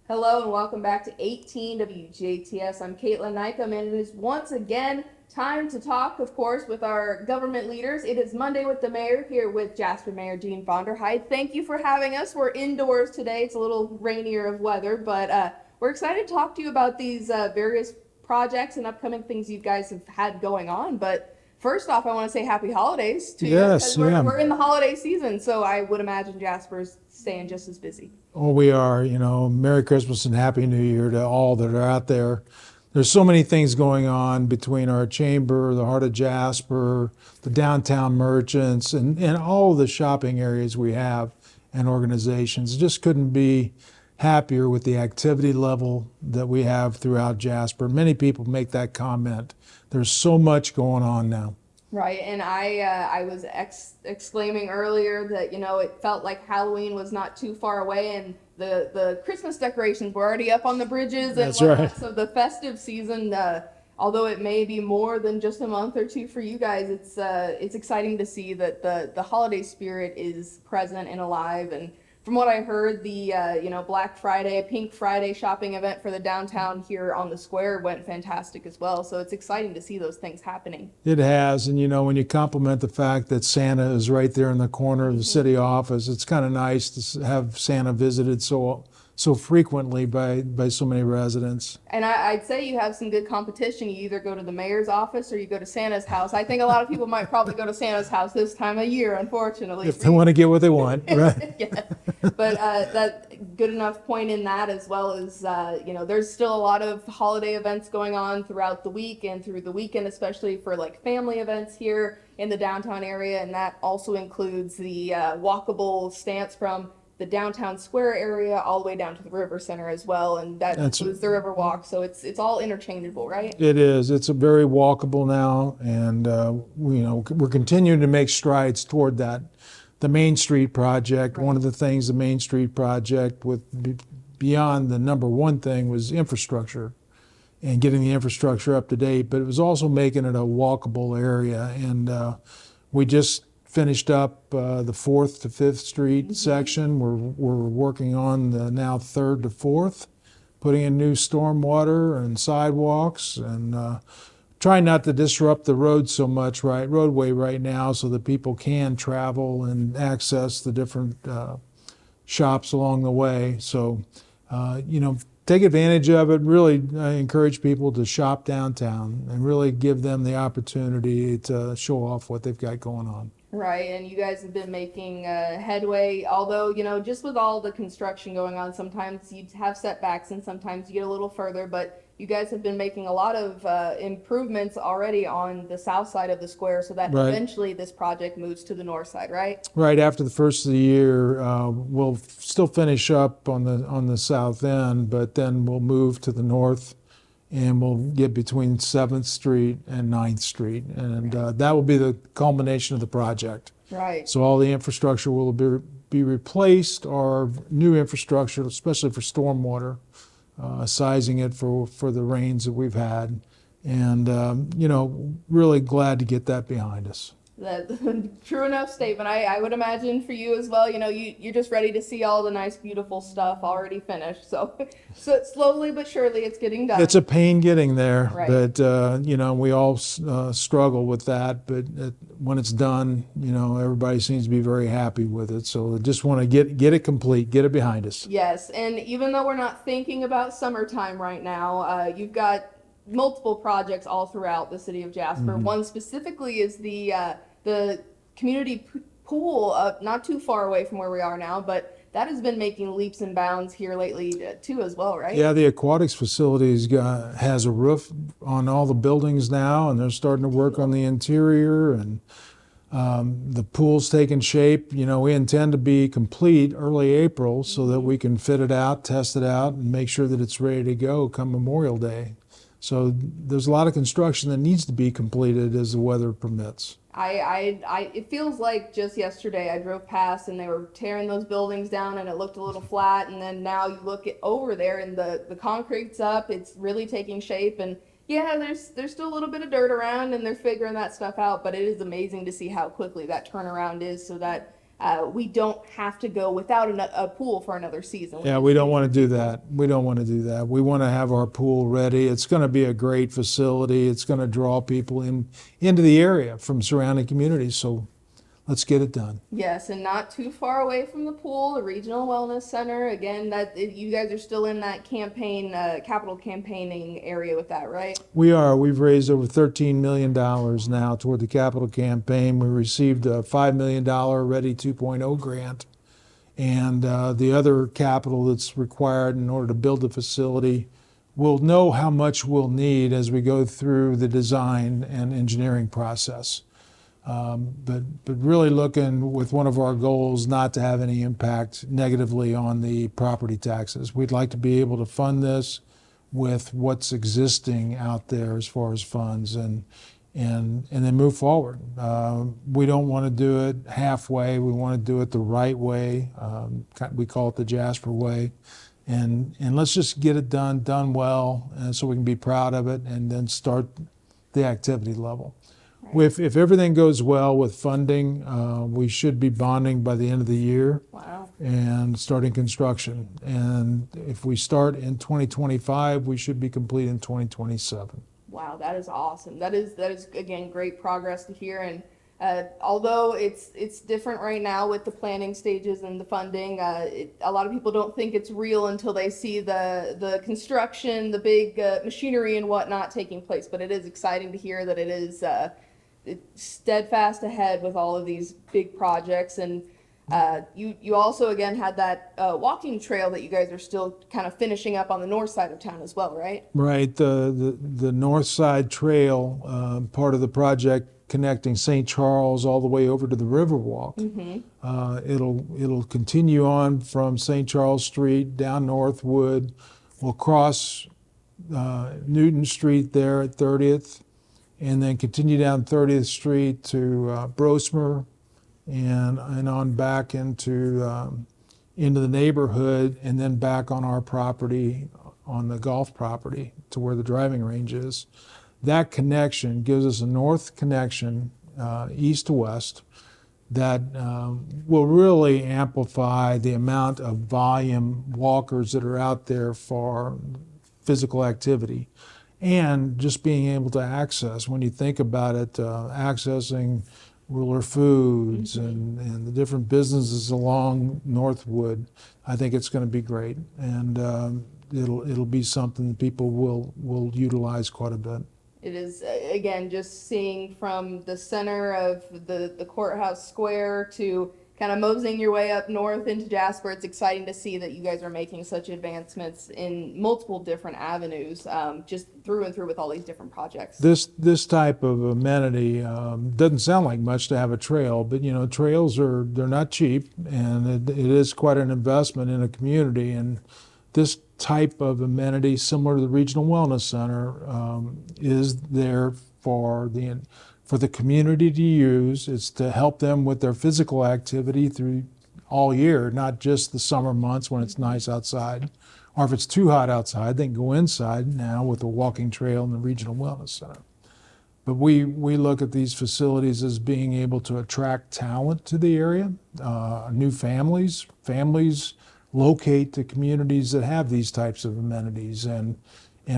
Hello and welcome back to 18 WJTS. I'm Kaitlyn Neukam, and it is once again time to talk, of course, with our government leaders. It is Monday with the mayor here with Jasper Mayor Dean Vonderheide. Thank you for having us. We're indoors today. It's a little rainier of weather, but we're excited to talk to you about these various projects and upcoming things you guys have had going on. But first off, I want to say happy holidays to you Yes, because we're in the holiday season, so I would imagine Jasper's staying just as busy. Oh, we are. Merry Christmas and Happy New Year to all that are out there. There's so many things going on between our chamber, the Heart of Jasper, the downtown merchants, and all the shopping areas we have and organizations. Just couldn't be happier with the activity level that we have throughout Jasper. Many people make that comment. There's so much going on now. Right, and I was exclaiming earlier that it felt like Halloween was not too far away, and the Christmas decorations were already up on the bridges and That's whatnot. right. So the festive season, although it may be more than just a month or two for you guys, it's exciting to see that the holiday spirit is present and alive. And from what I heard, the Black Friday, Pink Friday shopping event for the downtown here on the square went fantastic as well. So it's exciting to see those things happening. It has, and when you compliment the fact that Santa is right there in the corner of the city office, it's kind of nice to have Santa visited so frequently by so many residents. And I'd say you have some good competition. You either go to the mayor's office or you go to Santa's house. I think a lot of people might probably go to Santa's house this time of year, unfortunately. If they want to get what they want, right? Yeah. But that good enough point in that, as well as there's still a lot of holiday events going on throughout the week and through the weekend, especially for like family events here in the downtown area, and that also includes the walkable stance from the downtown square area all the way down to the river center as well, and that includes the river walk. So it's all interchangeable, right? It is. It's a very walkable now, and we're continuing to make strides toward that. The Main Street project. Right. One of the things the Main Street project, with beyond the number one thing, was infrastructure and getting the infrastructure up to date. But it was also making it a walkable area, and we just finished up the 4th to 5th Street section. We're working on the now 3rd to 4th, putting in new stormwater and sidewalks, and trying not to disrupt the road so much, roadway right now, so that people can travel and access the different shops along the way. So, take advantage of it. Really encourage people to shop downtown and really give them the opportunity to show off what they've got going on. Right, and you guys have been making headway, although, just with all the construction going on, sometimes you have setbacks and sometimes you get a little further, but you guys have been making a lot of improvements already on the south side of the square, so that eventually this project moves to the north side, right? Right, after the first of the year, we'll still finish up on the south end, but then we'll move to the north, and we'll get between 7th Street and 9th Street. And that will be the culmination of the project. Right. So all the infrastructure will be replaced, or new infrastructure, especially for stormwater, sizing it for the rains that we've had. And, really glad to get that behind us. That true enough statement. I would imagine for you as well, you're just ready to see all the nice, beautiful stuff already finished. So slowly but surely it's getting done. It's a pain getting there, right. But, we all struggle with that. But when it's done, everybody seems to be very happy with it. So I just want to get it complete, get it behind us. Yes, and even though we're not thinking about summertime right now, you've got multiple projects all throughout the city of Jasper. Mm-hmm. One specifically is the community pool not too far away from where we are now, but that has been making leaps and bounds here lately too as well, right? Yeah, the aquatics facility has a roof on all the buildings now, and they're starting to work on the interior, and the pool's taking shape. We intend to be complete early April so that we can fit it out, test it out, and make sure that it's ready to go come Memorial Day. So there's a lot of construction that needs to be completed as the weather permits. It feels like just yesterday I drove past and they were tearing those buildings down and it looked a little flat, and then now you look over there and the concrete's up, it's really taking shape, and yeah, there's still a little bit of dirt around and they're figuring that stuff out, but it is amazing to see how quickly that turnaround is, so that we don't have to go without a pool for another season. Yeah, we don't want to do that. We don't want to do that. We want to have our pool ready. It's going to be a great facility. It's going to draw people into the area from surrounding communities. So let's get it done. Yes, and not too far away from the pool, the Regional Wellness Center. Again, you guys are still in that campaign, capital campaigning area with that, right? We are. We've raised over $13 million now toward the capital campaign. We received a $5 million Ready 2.0 grant. And the other capital that's required in order to build the facility, we'll know how much we'll need as we go through the design and engineering process. But really looking with one of our goals not to have any impact negatively on the property taxes. We'd like to be able to fund this with what's existing out there as far as funds and then move forward. We don't want to do it halfway. We want to do it the right way. We call it the Jasper way. And let's just get it done well, and so we can be proud of it and then start the activity level. Right. If everything goes well with funding, we should be bonding by the end of the year. Wow. And starting construction. And if we start in 2025, we should be complete in 2027. Wow, that is awesome. That is again great progress to hear. And although it's different right now with the planning stages and the funding, a lot of people don't think it's real until they see the construction, the big machinery and whatnot taking place. But it is exciting to hear that it is steadfast ahead with all of these big projects. And you also again had that walking trail that you guys are still kind of finishing up on the north side of town as well, right? Right. The north side trail, part of the project connecting St. Charles all the way over to the Riverwalk. Mm-hmm. It'll continue on from St. Charles Street down Northwood. We'll cross Newton Street there at 30th, and then continue down 30th Street to Brosmer, and on back into the neighborhood, and then back on our property, on the golf property to where the driving range is. That connection gives us a north connection, east to west, that will really amplify the amount of volume walkers that are out there for physical activity. And just being able to access, when you think about it, accessing Ruler Foods and the different businesses along Northwood, I think it's going to be great. And it'll be something that people will utilize quite a bit. It is, again, just seeing from the center of the courthouse square to kind of moseying your way up north into Jasper. It's exciting to see that you guys are making such advancements in multiple different avenues, just through and through with all these different projects. This type of amenity doesn't sound like much to have a trail, but you know, trails they're not cheap, and it is quite an investment in a community. And this type of amenity, similar to the Regional Wellness Center, is there for the community to use. It's to help them with their physical activity through all year, not just the summer months when it's nice outside, or if it's too hot outside, they can go inside now with a walking trail in the Regional Wellness Center. But we look at these facilities as being able to attract talent to the area, new families locate to communities that have these types of amenities, and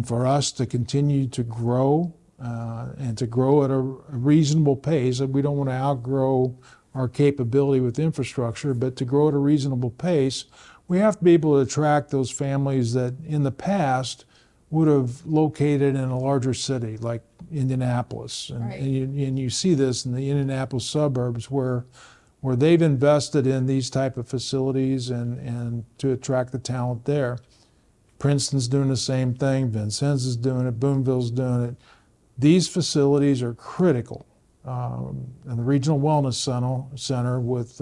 for us to continue to grow and to grow at a reasonable pace. We don't want to outgrow our capability with infrastructure, but to grow at a reasonable pace, we have to be able to attract those families that in the past would have located in a larger city like Indianapolis. And, right. and you see this in the Indianapolis suburbs where they've invested in these type of facilities and to attract the talent there. Princeton's doing the same thing, Vincennes is doing it, Boonville's doing it. These facilities are critical. And the Regional Wellness Center with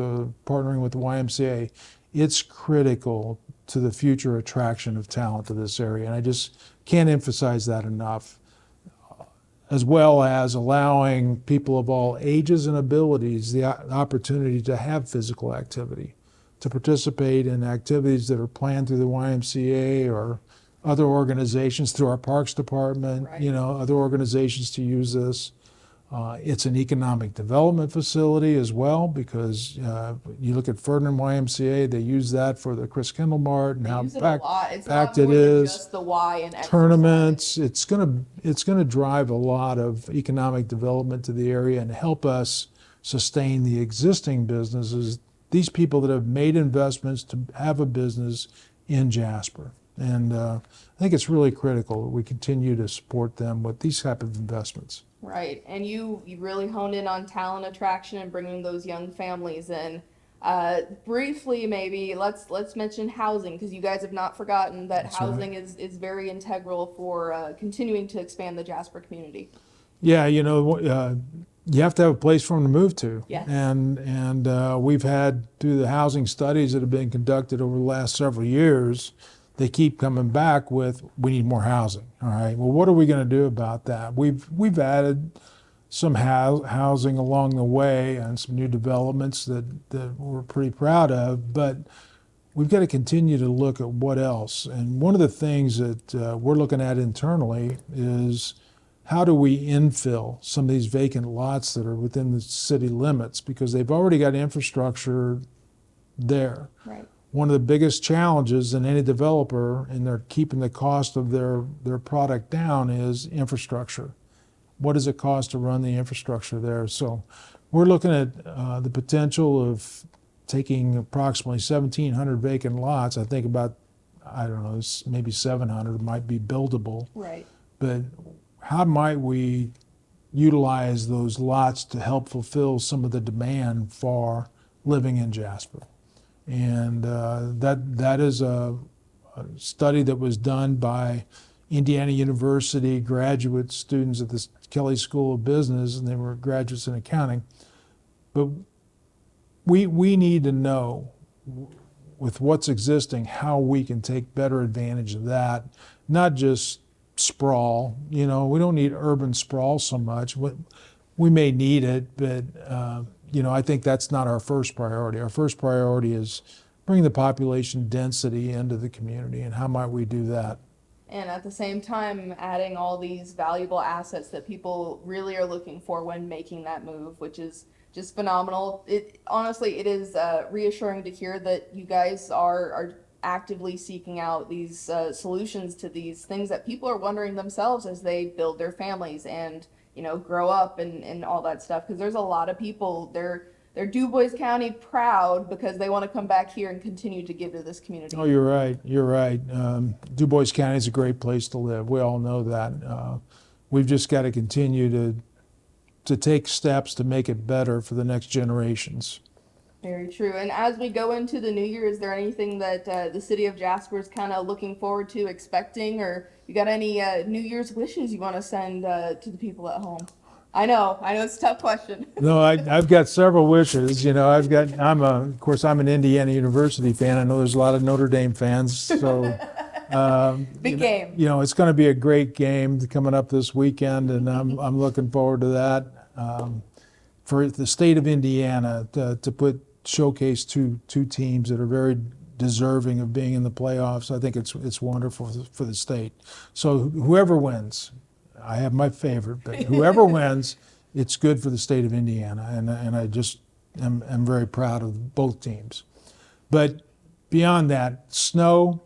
partnering with the YMCA, it's critical to the future attraction of talent to this area. And I just can't emphasize that enough. As well as allowing people of all ages and abilities the opportunity to have physical activity, to participate in activities that are planned through the YMCA or other organizations, through our Parks Department, right. Other organizations to use this. It's an economic development facility as well, because you look at Ferdinand YMCA, they use that for the Chris Kendall Mart and They how use it a lot. It's not packed it more than is. just the Y and exercise. Tournaments, it's gonna drive a lot of economic development to the area and help us sustain the existing businesses, these people that have made investments to have a business in Jasper. And I think it's really critical that we continue to support them with these type of investments. Right, and you really honed in on talent attraction and bringing those young families in. Briefly, maybe let's mention housing, because you guys have not forgotten that That's housing is very integral for continuing to expand the Jasper community. Yeah, you have to have a place for them to move to. Yes. And we've had, through the housing studies that have been conducted over the last several years, they keep coming back with, we need more housing. All right, well, what are we going to do about that? We've added some housing along the way and some new developments that we're pretty proud of, but we've got to continue to look at what else. And one of the things that we're looking at internally is, how do we infill some of these vacant lots that are within the city limits, because they've already got infrastructure there. Right. One of the biggest challenges in any developer, and they're keeping the cost of their product down, is infrastructure. What does it cost to run the infrastructure there? So we're looking at the potential of taking approximately 1,700 vacant lots. I think about, I don't know, maybe 700 might be buildable. Right. But how might we utilize those lots to help fulfill some of the demand for living in Jasper? And that is a study that was done by Indiana University graduate students at the Kelley School of Business, and they were graduates in accounting. But we need to know, with what's existing, how we can take better advantage of that, not just sprawl. We don't need urban sprawl so much. We may need it, but I think that's not our first priority. Our first priority is bring the population density into the community, and how might we do that? And at the same time, adding all these valuable assets that people really are looking for when making that move, which is just phenomenal. Honestly, it is reassuring to hear that you guys are actively seeking out these solutions to these things that people are wondering themselves as they build their families and grow up and all that stuff. Because there's a lot of people, they're Dubois County proud because they want to come back here and continue to give to this community. Oh, you're right. You're right. Dubois County is a great place to live. We all know that. We've just got to continue to take steps to make it better for the next generations. Very true. And as we go into the new year, is there anything that the city of Jasper is kind of looking forward to, expecting, or you got any New Year's wishes you want to send to the people at home? I know it's a tough question. No, I've got several wishes. Of course, I'm an Indiana University fan. I know there's a lot of Notre Dame fans. So, Big game. It's going to be a great game coming up this weekend, and I'm looking forward to that. For the state of Indiana to showcase two teams that are very deserving of being in the playoffs, I think it's wonderful for the state. So whoever wins, I have my favorite, but whoever wins, it's good for the state of Indiana, and I just am very proud of both teams. But beyond that, snow,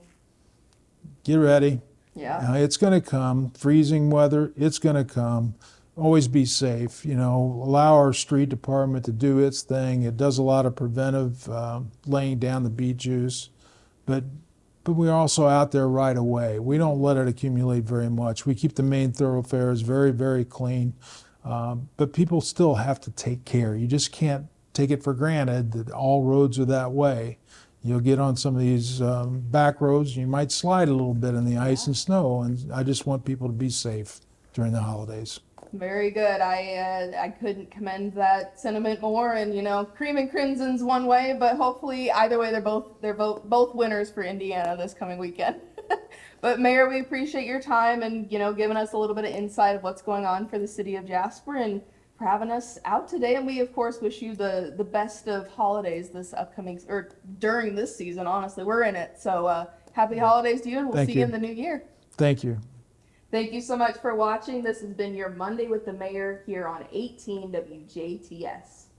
get ready. Yeah. It's going to come. Freezing weather, it's going to come. Always be safe. Allow our street department to do its thing. It does a lot of preventive laying down the beet juice, but we're also out there right away. We don't let it accumulate very much. We keep the main thoroughfares very, very clean, but people still have to take care. You just can't take it for granted that all roads are that way. You'll get on some of these back roads, and you might slide a little bit in the ice and snow, and I just want people to be safe during the holidays. Very good. I couldn't commend that sentiment more. And cream and crimson's one way, but hopefully either way they're both winners for Indiana this coming weekend. But Mayor, we appreciate your time and giving us a little bit of insight of what's going on for the city of Jasper, and for having us out today. And we of course wish you the best of holidays this upcoming, or during this season. Honestly, we're in it. So happy holidays to you, and we'll see you in the new year. Thank you. Thank you so much for watching. This has been your Monday with the Mayor here on 18 WJTS.